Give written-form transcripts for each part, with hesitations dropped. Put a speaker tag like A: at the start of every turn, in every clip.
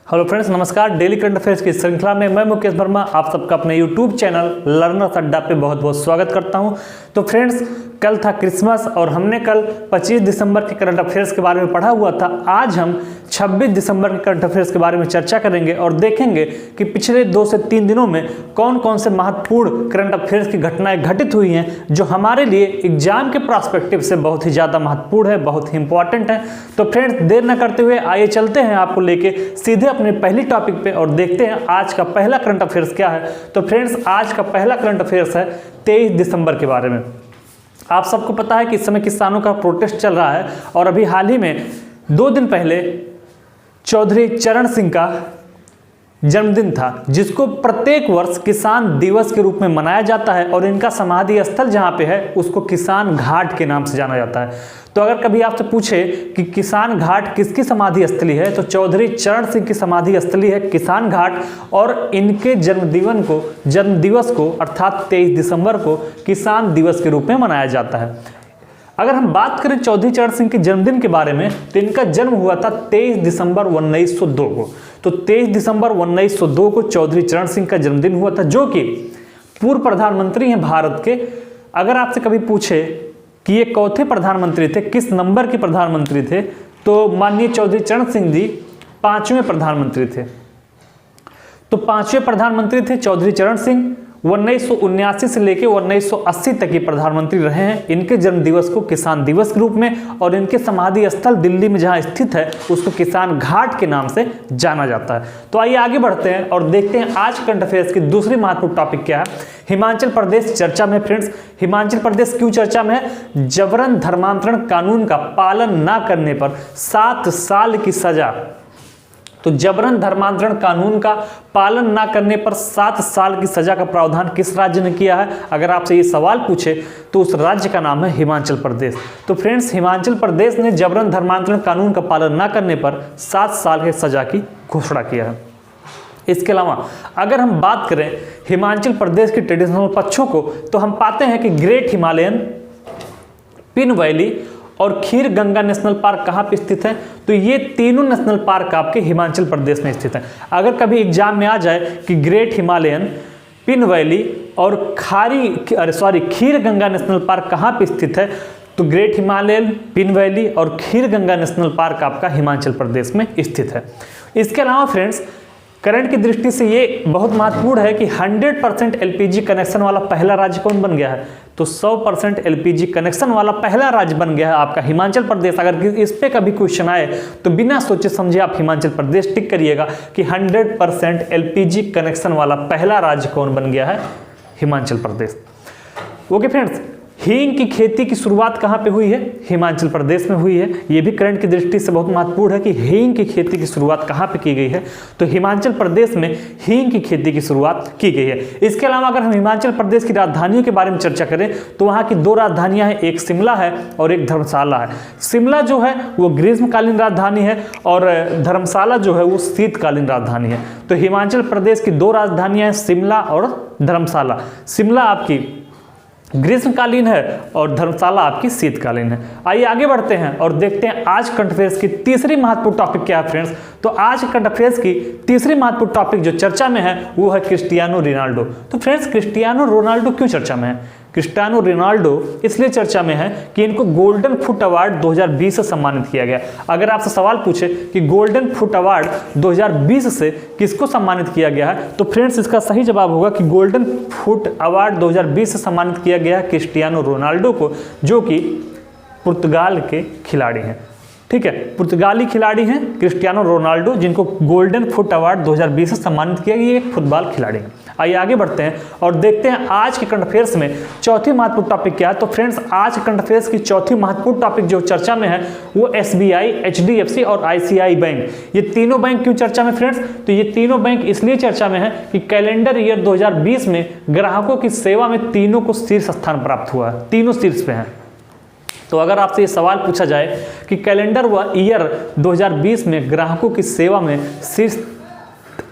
A: Hello friends, नमस्कार। Daily current affairs की श्रृंखला में मैं मुकेश वर्मा आप सबका अपने यूट्यूब चैनल लर्नर्स अड्डा पे बहुत बहुत स्वागत करता हूं। तो फ्रेंड्स, कल था क्रिसमस और हमने कल 25 दिसंबर के करंट अफेयर्स के बारे में पढ़ा हुआ था। आज हम 26 दिसंबर के करंट अफेयर्स के बारे में चर्चा करेंगे और देखेंगे कि पिछले 2 से 3 दिनों में कौन कौन से महत्वपूर्ण करंट अफेयर्स की घटनाएं घटित हुई हैं जो हमारे लिए एग्जाम के पर्सपेक्टिव से बहुत ही ज़्यादा महत्वपूर्ण है, बहुत ही इंपॉर्टेंट है। तो फ्रेंड्स, देर न करते हुए आइए चलते हैं आपको लेके सीधे अपने पहली टॉपिक पे और देखते हैं आज का पहला करंट अफेयर्स क्या है। तो फ्रेंड्स, आज का पहला करंट अफेयर्स है 23 दिसंबर के बारे में। आप सबको पता है कि इस समय किसानों का प्रोटेस्ट चल रहा है और अभी हाल ही में 2 दिन पहले चौधरी चरण सिंह का जन्मदिन था, जिसको प्रत्येक वर्ष किसान दिवस के रूप में मनाया जाता है और इनका समाधि स्थल जहाँ पे है उसको किसान घाट के नाम से जाना जाता है। तो अगर कभी आपसे पूछे कि किसान घाट किसकी समाधि स्थली है तो चौधरी चरण सिंह की समाधि स्थली है किसान घाट, और इनके जन्म दिवस को अर्थात 23 दिसंबर को किसान दिवस के रूप में मनाया जाता है। अगर हम बात करें चौधरी चरण सिंह के जन्मदिन के बारे में तो इनका जन्म हुआ था 23 दिसंबर 1902 को। तो 23 दिसंबर 1902 को चौधरी चरण सिंह का जन्मदिन हुआ था, जो कि पूर्व प्रधानमंत्री हैं भारत के। अगर आपसे कभी पूछे कि ये चौथे प्रधानमंत्री थे, किस नंबर के प्रधानमंत्री थे, तो माननीय चौधरी चरण सिंह जी 5वें प्रधानमंत्री थे। तो 5वें प्रधानमंत्री थे चौधरी चरण सिंह। 1979 से लेकर 1980 तक ये प्रधानमंत्री रहे हैं। इनके जन्म दिवस को किसान दिवस के रूप में और इनके समाधि स्थल दिल्ली में जहां स्थित है उसको किसान घाट के नाम से जाना जाता है। तो आइए आगे बढ़ते हैं और देखते हैं आज करंट अफेयर्स की दूसरी महत्वपूर्ण टॉपिक क्या है। हिमाचल प्रदेश चर्चा में। फ्रेंड्स, हिमाचल प्रदेश क्यों चर्चा में है? जबरन धर्मांतरण कानून का पालन न करने पर 7 साल की सजा। तो जबरन धर्मांतरण कानून का पालन ना करने पर 7 साल की सजा का प्रावधान किस राज्य ने किया है? अगर आपसे ये सवाल पूछे तो उस राज्य का नाम है हिमाचल प्रदेश। तो फ्रेंड्स, हिमाचल प्रदेश ने जबरन धर्मांतरण कानून का पालन ना करने पर 7 साल की सजा की घोषणा किया है। इसके अलावा अगर हम बात करें हिमाचल प्रदेश के ट्रेडिशनल पक्षों को तो हम पाते हैं कि ग्रेट हिमालयन, पिन वैली और खीर गंगा नेशनल पार्क कहाँ पे स्थित है? तो ये तीनों नेशनल पार्क आपके हिमाचल प्रदेश में स्थित है। अगर कभी एग्जाम में आ जाए कि ग्रेट हिमालयन, पिन वैली और खीर गंगा नेशनल पार्क कहाँ पे स्थित है, तो ग्रेट हिमालयन, पिन वैली और खीर गंगा नेशनल पार्क आपका हिमाचल प्रदेश में स्थित है। इसके अलावा फ्रेंड्स, करंट की दृष्टि से ये बहुत महत्वपूर्ण है कि 100% एलपीजी कनेक्शन वाला पहला राज्य कौन बन गया है? तो 100% एलपीजी कनेक्शन वाला पहला राज्य बन गया है आपका हिमाचल प्रदेश। अगर इस पे कभी क्वेश्चन आए तो बिना सोचे समझे आप हिमाचल प्रदेश टिक करिएगा कि 100% एलपीजी कनेक्शन वाला पहला राज्य कौन बन गया है? हिमाचल प्रदेश। ओके फ्रेंड्स, हींग की खेती की शुरुआत कहाँ पे हुई है? हिमाचल प्रदेश में हुई है। ये भी करंट की दृष्टि से बहुत महत्वपूर्ण है कि हींग की खेती की शुरुआत कहाँ पे की गई है? तो हिमाचल प्रदेश में हींग की खेती की शुरुआत की गई है। इसके अलावा अगर हम हिमाचल प्रदेश की राजधानियों के बारे में चर्चा करें तो वहाँ की 2 राजधानियाँ हैं, एक शिमला है और एक धर्मशाला है। शिमला जो है वो ग्रीष्मकालीन राजधानी है और धर्मशाला जो है वो शीतकालीन राजधानी है। तो हिमाचल प्रदेश की 2 राजधानियाँ हैं, शिमला और धर्मशाला। शिमला आपकी ग्रीष्मकालीन है और धर्मशाला आपकी शीतकालीन है। आइए आगे बढ़ते हैं और देखते हैं आज करंट अफेयर्स की तीसरी महत्वपूर्ण टॉपिक क्या है। फ्रेंड्स, तो आज करंट अफेयर्स की तीसरी महत्वपूर्ण टॉपिक जो चर्चा में है वो है क्रिस्टियानो रोनाल्डो। तो फ्रेंड्स, क्रिस्टियानो रोनाल्डो क्यों चर्चा में है? क्रिस्टियानो रोनाल्डो इसलिए चर्चा में है कि इनको गोल्डन फुट अवार्ड 2020 से सम्मानित किया गया। अगर आपसे सवाल पूछे कि गोल्डन फुट अवार्ड 2020 से किसको सम्मानित किया गया है तो फ्रेंड्स इसका सही जवाब होगा कि गोल्डन फुट अवार्ड 2020 से सम्मानित किया गया है क्रिस्टियानो रोनाल्डो को, जो कि पुर्तगाल के खिलाड़ी हैं। ठीक है, पुर्तगाली खिलाड़ी हैं क्रिस्टियानो रोनाल्डो, जिनको गोल्डन फुट अवार्ड 2020 से सम्मानित किया गया। ये एक फुटबॉल खिलाड़ी हैं। आइए आगे बढ़ते हैं और देखते हैं आज के करंट अफेयर्स में चौथी महत्वपूर्ण टॉपिक क्या है। तो फ्रेंड्स, आज करंट अफेयर्स की चौथी महत्वपूर्ण टॉपिक जो चर्चा में है वो एसबीआई, एचडीएफसी और आईसीआई बैंक। ये तीनों बैंक क्यों चर्चा में फ्रेंड्स? तो ये तीनों बैंक इसलिए चर्चा में है कि कैलेंडर ईयर 2020 में ग्राहकों की सेवा में तीनों को शीर्ष स्थान प्राप्त हुआ है, तीनों शीर्ष पे हैं। तो अगर आपसे ये सवाल पूछा जाए कि कैलेंडर व ईयर 2020 में ग्राहकों की सेवा में शीर्ष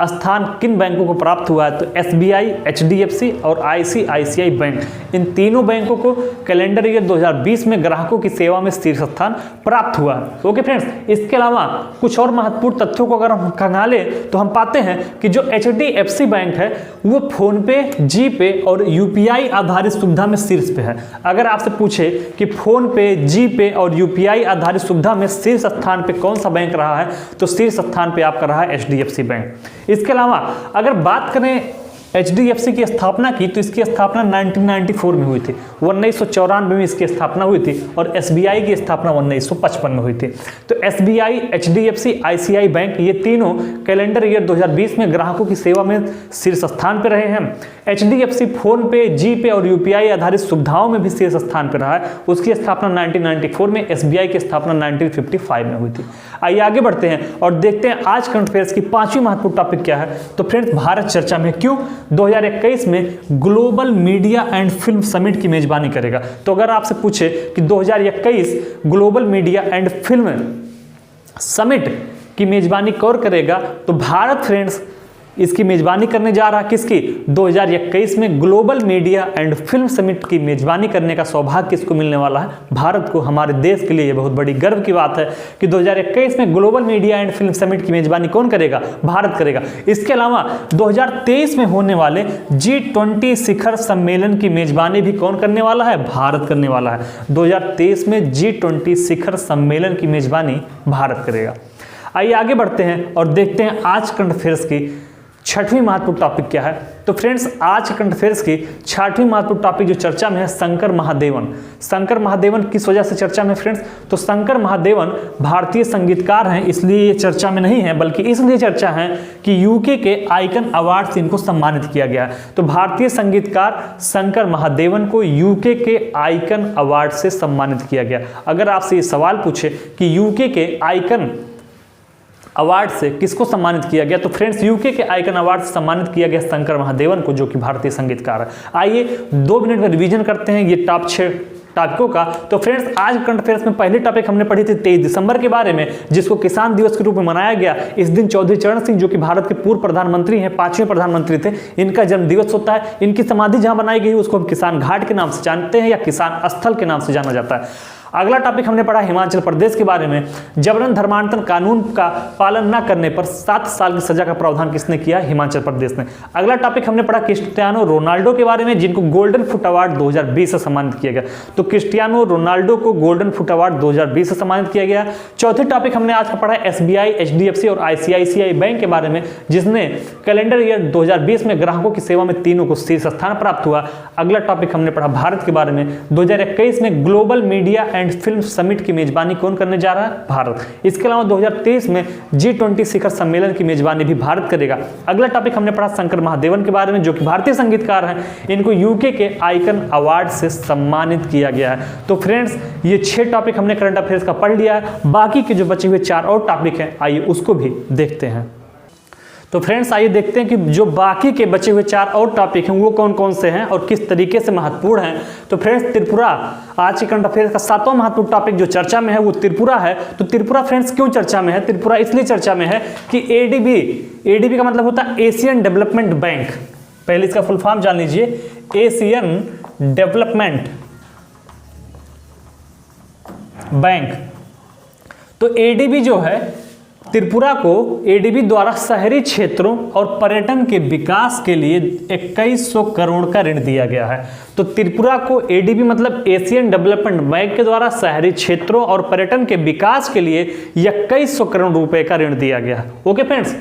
A: स्थान किन बैंकों को प्राप्त हुआ है? तो SBI, HDFC और ICICI बैंक, इन तीनों बैंकों को कैलेंडर ईयर 2020 में ग्राहकों की सेवा में शीर्ष स्थान प्राप्त हुआ है। ओके फ्रेंड्स, इसके अलावा कुछ और महत्वपूर्ण तथ्यों को अगर हम खंगाले तो हम पाते हैं कि जो HDFC बैंक है वो फोन पे, जी पे और UPI आधारित सुविधा में शीर्ष पे है। अगर आपसे पूछे कि फोन पे, जी पे और UPI आधारित सुविधा में शीर्ष स्थान पे कौन सा बैंक रहा है, तो शीर्ष स्थान पे आपका रहा है HDFC बैंक। इसके अलावा अगर बात करें HDFC की स्थापना की, तो इसकी स्थापना 1994 में हुई थी, 1994 में इसकी स्थापना हुई थी और SBI की स्थापना 1955 में हुई थी। तो SBI, HDFC, ICICI बैंक ये तीनों कैलेंडर ईयर 2020 में ग्राहकों की सेवा में शीर्ष स्थान पर रहे हैं। HDFC फोन पे, जी पे और UPI आधारित सुविधाओं में भी शीर्ष स्थान पर रहा है। उसकी स्थापना 1994 में, SBI की स्थापना 1955 में हुई थी। आइए आगे बढ़ते हैं और देखते हैं आज करंट अफेयर्स की पांचवी महत्वपूर्ण टॉपिक क्या है। तो फ्रेंड्स, भारत चर्चा में क्यों 2021 में global media and film summit की मेजबानी करेगा। तो अगर आपसे पूछे कि 2021 global media and film summit की मेजबानी कौन करेगा, तो भारत फ्रेंड्स इसकी मेजबानी करने जा रहा है। किसकी? 2021 में global media and film summit की मेजबानी करने का सौभाग्य किसको मिलने वाला है? भारत को। हमारे देश के लिए ये बहुत बड़ी गर्व की बात है कि 2021 में global media and film summit की मेजबानी कौन करेगा? भारत करेगा। इसके अलावा 2023 में होने वाले G20 शिखर सम्मेलन की मेजबानी भी कौन करने वाला है? भारत करने वाला है। 2023 में G20 शिखर सम्मेलन की मेजबानी भारत करेगा। आइए आगे बढ़ते हैं और देखते हैं आज करंट अफेयर्स की छठवीं महत्वपूर्ण टॉपिक क्या है। तो फ्रेंड्स, आज करंट अफेयर्स की छठवीं महत्वपूर्ण टॉपिक जो चर्चा में है, शंकर महादेवन। शंकर महादेवन किस वजह से चर्चा में फ्रेंड्स? तो शंकर महादेवन भारतीय संगीतकार हैं, इसलिए ये चर्चा में नहीं है, बल्कि इसलिए चर्चा है कि यूके के आइकन अवार्ड से इनको सम्मानित किया गया है। तो भारतीय संगीतकार शंकर महादेवन को यूके के आइकन अवार्ड से सम्मानित किया गया। अगर आपसे ये सवाल पूछे कि यूके के आइकन अवार्ड से किसको सम्मानित किया गया, तो फ्रेंड्स यूके के आइकन अवार्ड से सम्मानित किया गया शंकर महादेवन को, जो कि भारतीय संगीतकार है। आइए 2 मिनट में रिवीजन करते हैं ये टॉप 6 टॉपिकों का। तो फ्रेंड्स, आज करंट अफेयर्स में पहली टॉपिक हमने पढ़ी थी 23 दिसंबर के बारे में, जिसको किसान दिवस के रूप में मनाया गया। इस दिन चौधरी चरण सिंह, जो कि भारत के पूर्व प्रधानमंत्री हैं, 5वें प्रधानमंत्री थे, इनका जन्म दिवस होता है। इनकी समाधि जहां बनाई गई उसको हम किसान घाट के नाम से जानते हैं या किसान स्थल के नाम से जाना जाता है। अगला टॉपिक हमने पढ़ा हिमाचल प्रदेश के बारे में। जबरन धर्मांतरण कानून का पालन न करने पर 7 साल की सजा का प्रावधान किसने किया? हिमाचल प्रदेश ने। अगला टॉपिक हमने पढ़ा क्रिस्टियानो रोनाल्डो के बारे में, जिनको गोल्डन फुट अवार्ड 2020 से सम्मानित किया गया। तो क्रिस्टियानो रोनाल्डो को गोल्डन फुट अवार्ड 2020 से सम्मानित किया गया। चौथे टॉपिक हमने आज का पढ़ा SBI, HDFC और ICICI बैंक के बारे में, जिसने कैलेंडर ईयर 2020 में ग्राहकों की सेवा में तीनों को शीर्ष स्थान प्राप्त हुआ। अगला टॉपिक हमने पढ़ा भारत के बारे में। 2021 में global media and film summit की मेजबानी कौन करने जा रहा है? भारत। इसके अलावा 2023 में G20 शिखर सम्मेलन की मेजबानी भी भारत करेगा। अगला टॉपिक हमने पढ़ा शंकर महादेवन के बारे में, जो कि भारतीय संगीतकार हैं, इनको यूके के आइकन अवार्ड से सम्मानित किया गया है। तो फ्रेंड्स, ये 6 टॉपिक हमने करंट अफेयर्स का पढ़ लिया है। बाकी के जो बचे हुए 4 और टॉपिक हैं, आइए उसको भी देखते हैं। तो फ्रेंड्स, आइए देखते हैं कि जो बाकी के बचे हुए 4 और टॉपिक हैं वो कौन कौन से हैं और किस तरीके से महत्वपूर्ण हैं। तो फ्रेंड्स, त्रिपुरा आज के करंट अफेयर्स का 7वां महत्वपूर्ण टॉपिक जो चर्चा में है वो त्रिपुरा है। तो त्रिपुरा फ्रेंड्स क्यों चर्चा में है? त्रिपुरा इसलिए चर्चा में है कि एडीबी का मतलब होता है एशियन डेवलपमेंट बैंक। पहले इसका फुल फॉर्म जान लीजिए, एशियन डेवलपमेंट बैंक। तो एडीबी जो है, त्रिपुरा को एडीबी द्वारा शहरी क्षेत्रों और पर्यटन के विकास के लिए 2100 करोड़ का ऋण दिया गया है। तो त्रिपुरा को एडीबी मतलब एशियन डेवलपमेंट बैंक के द्वारा शहरी क्षेत्रों और पर्यटन के विकास के लिए 2100 करोड़ रुपए का ऋण दिया गया है। ओके फ्रेंड्स,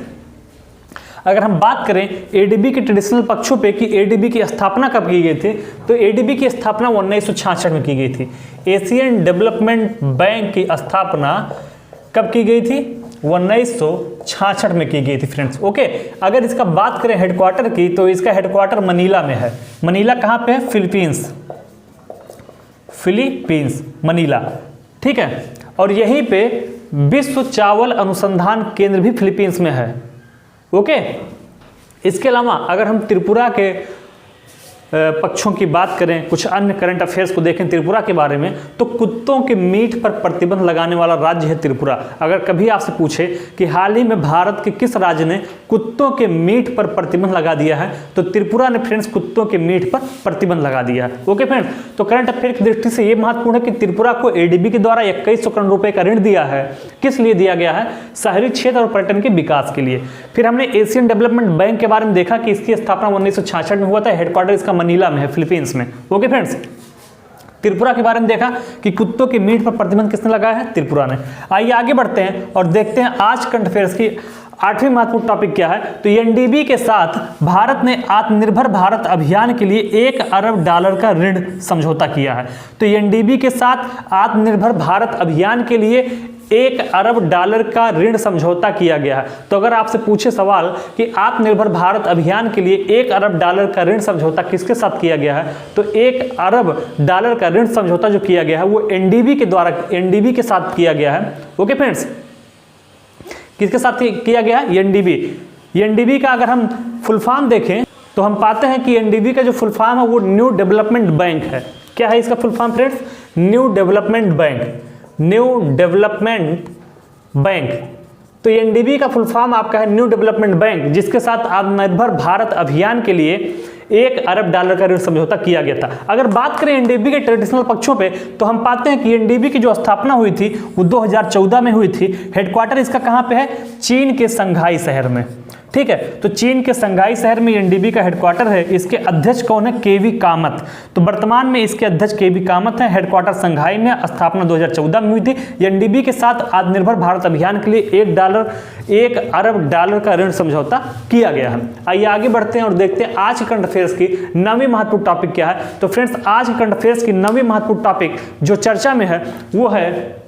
A: अगर हम बात करें एडीबी के ट्रेडिशनल पक्षों पे कि एडीबी की स्थापना कब की गई थी, तो एडीबी की स्थापना 1966 में की गई थी। एशियन डेवलपमेंट बैंक की स्थापना कब की गई थी? 1966 में की गई थी फ्रेंड्स। ओके, अगर इसका बात करें हेडक्वार्टर की, तो इसका हेडक्वार्टर मनीला में है। मनीला कहाँ पे है? फिलीपींस मनीला, ठीक है। और यहीं पे विश्व चावल अनुसंधान केंद्र भी फिलीपींस में है। ओके, इसके अलावा अगर हम त्रिपुरा के पक्षों की बात करें, कुछ अन्य करंट अफेयर्स को देखें त्रिपुरा के बारे में, तो कुत्तों के मीट पर प्रतिबंध लगाने वाला राज्य है त्रिपुरा। अगर कभी आपसे पूछे कि हाल ही में भारत के किस राज्य ने कुत्तों के मीट पर प्रतिबंध लगा दिया है। तो त्रिपुरा ने फ्रेंड्स कुत्तों के मीट पर प्रतिबंध लगा दिया है। ओके फ्रेंड्स, तो करंट अफेयर की दृष्टि से यह महत्वपूर्ण है कि त्रिपुरा को एडीबी के द्वारा 2100 करोड़ रुपए का ऋण दिया है। किस लिए दिया गया है? शहरी क्षेत्र और पर्यटन के विकास के लिए। फिर हमने एशियन डेवलपमेंट बैंक के बारे में देखा कि इसकी स्थापना 1966 में हुआ था। हेडक्वार्टर इसका मनीला में है, फिलीपींस में। ओके फ्रेंड्स, त्रिपुरा के बारे में देखा कि कुत्तों के मीट पर प्रतिबंध किसने लगाया है? त्रिपुरा ने। आइए आगे बढ़ते हैं और देखते हैं आज करंट अफेयर्स की 8वीं महत्वपूर्ण टॉपिक क्या है। तो एनडीबी के साथ भारत ने आत्मनिर्भर भारत अभियान के लिए $1 अरब का ऋण समझौता किया है। तो एनडीबी के साथ आत्मनिर्भर भारत अभियान के लिए $1 अरब का ऋण समझौता किया गया है। तो अगर आपसे पूछे सवाल कि आत्मनिर्भर भारत अभियान के लिए $1 अरब का ऋण समझौता किसके साथ किया गया है, तो $1 अरब का ऋण समझौता जो किया गया है वो एनडीबी के द्वारा एनडीबी के साथ किया गया है। ओके फ्रेंड्स, किसके साथ किया गया है? एनडीबी। एनडीबी का अगर हम फुल फॉर्म देखें तो हम पाते हैं कि एनडीबी का जो फुल फॉर्म है वो न्यू डेवलपमेंट बैंक है। क्या है इसका full form friends? New development bank. New development bank. तो एनडीबी का फुल फॉर्म आपका है न्यू डेवलपमेंट बैंक, जिसके साथ आत्मनिर्भर भारत अभियान के लिए $1 अरब का ऋण समझौता किया गया था। अगर बात करें एनडीबी के ट्रेडिशनल पक्षों पे तो हम पाते हैं कि एनडीबी की जो स्थापना हुई थी वो 2014 में हुई थी। हेडक्वार्टर इसका कहाँ पे है? चीन के संघाई शहर में। ठीक है, तो चीन के संघाई शहर में एनडीबी का हेडक्वार्टर है। इसके अध्यक्ष कौन है? केवी कामत। तो वर्तमान में इसके अध्यक्ष केवी कामत है। हेडक्वार्टर संघाई में, स्थापना 2014 में हुई थी। एनडीबी के साथ आत्मनिर्भर भारत अभियान के लिए $1 अरब का ऋण समझौता किया गया है। आइए आगे बढ़ते हैं और देखते हैं आज करंट अफेयर्स की 9वीं महत्वपूर्ण टॉपिक क्या है। तो फ्रेंड्स, आज करंट अफेयर्स की 9वीं महत्वपूर्ण टॉपिक जो चर्चा में है वो है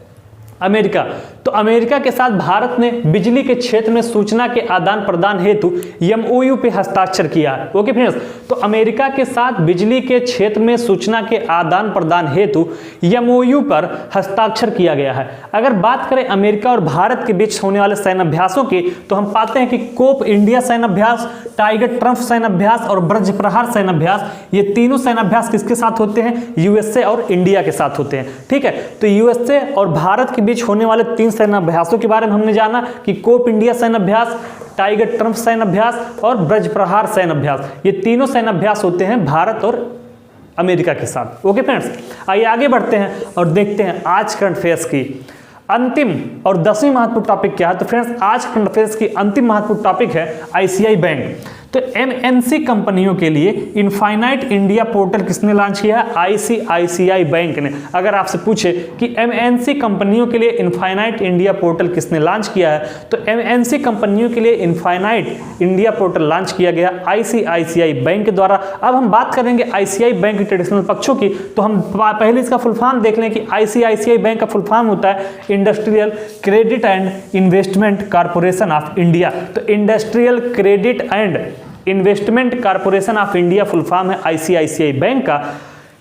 A: अमेरिका। तो अमेरिका के साथ भारत ने बिजली के क्षेत्र में सूचना के आदान प्रदान हेतु एमओयू पे हस्ताक्षर किया है। ओके फ्रेंड्स, तो अमेरिका के साथ बिजली के क्षेत्र में सूचना के आदान प्रदान हेतु एमओयू पर हस्ताक्षर किया गया है। अगर बात करें अमेरिका और भारत के बीच होने वाले सैन्याभ्यासों की तो हम पाते हैं कि कोप इंडिया सैन्याभ्यास, टाइगर ट्रम्प सैन्याभ्यास और ब्रज प्रहार सैन्याभ्यास, ये तीनों सैन्याभ्यास किसके साथ होते हैं? यूएसए और इंडिया के साथ होते हैं। ठीक है, तो यूएसए और भारत के बीच होने वाले 3 सैन्याभ्यासों के बारे में हमने जाना कि कोप इंडिया सैन्याभ्यास, टाइगर ट्रम्प सैन्याभ्यास और ब्रज प्रहार सैन्याभ्यास। ये तीनों सैन्याभ्यास होते हैं भारत और अमेरिका के साथ। ओके फ्रेंड्स, आइए आगे बढ़ते हैं और देखते हैं आज करंट अफेयर्स की अंतिम और 10वीं महत्वपूर्ण टॉपिक क्या है। तो फ्रेंड्स, आज करंट अफेयर्स की अंतिम महत्वपूर्ण टॉपिक है आईसीआई बैंक। तो एमएनसी कंपनियों के लिए इनफाइनाइट इंडिया पोर्टल किसने लॉन्च किया है? आईसीआईसीआई बैंक ने। अगर आपसे पूछे कि एमएनसी कंपनियों के लिए इनफाइनाइट इंडिया पोर्टल किसने लॉन्च किया है, तो एमएनसी कंपनियों के लिए इनफाइनाइट इंडिया पोर्टल लॉन्च किया गया आईसीआईसीआई बैंक के द्वारा। अब हम बात करेंगे आईसीआई बैंक के ट्रेडिशनल पक्षों की, तो हम पहले इसका फुल फॉर्म देख लें कि आईसीआईसीआई बैंक का फुल फॉर्म होता है industrial credit and investment corporation of India. तो industrial credit and investment corporation of India full form है आईसीआईसीआई बैंक का।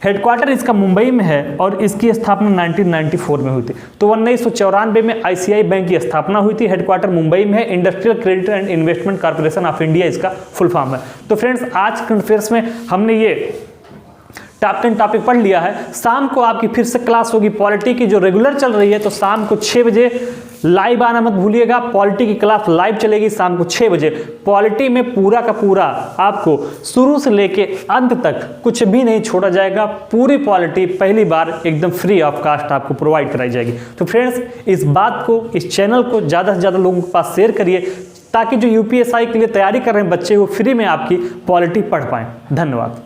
A: हेडक्वार्टर इसका मुंबई में है और इसकी स्थापना 1994 में हुई थी। तो 1994 में आईसीआई बैंक की स्थापना हुई थी। हेडक्वार्टर मुंबई में है। Industrial credit and investment corporation of India इसका फुल फॉर्म है। तो फ्रेंड्स, आज करंट अफेयर्स में हमने ये टॉप 10 टॉपिक पढ़ लिया है। शाम को आपकी फिर से क्लास होगी पॉलिटी की जो रेगुलर चल रही है। तो शाम को 6 बजे लाइव आना मत भूलिएगा। पॉलिटी की क्लास लाइव चलेगी शाम को 6 बजे। पॉलिटी में पूरा का पूरा आपको शुरू से लेके अंत तक कुछ भी नहीं छोड़ा जाएगा। पूरी पॉलिटी पहली बार एकदम फ्री ऑफ कास्ट आपको प्रोवाइड कराई जाएगी। तो फ्रेंड्स, इस बात को, इस चैनल को ज़्यादा से ज़्यादा लोगों के पास शेयर करिए ताकि जो यूपीएससी के लिए तैयारी कर रहे हैं बच्चे वो फ्री में आपकी पॉलिटी पढ़ पाएँ। धन्यवाद।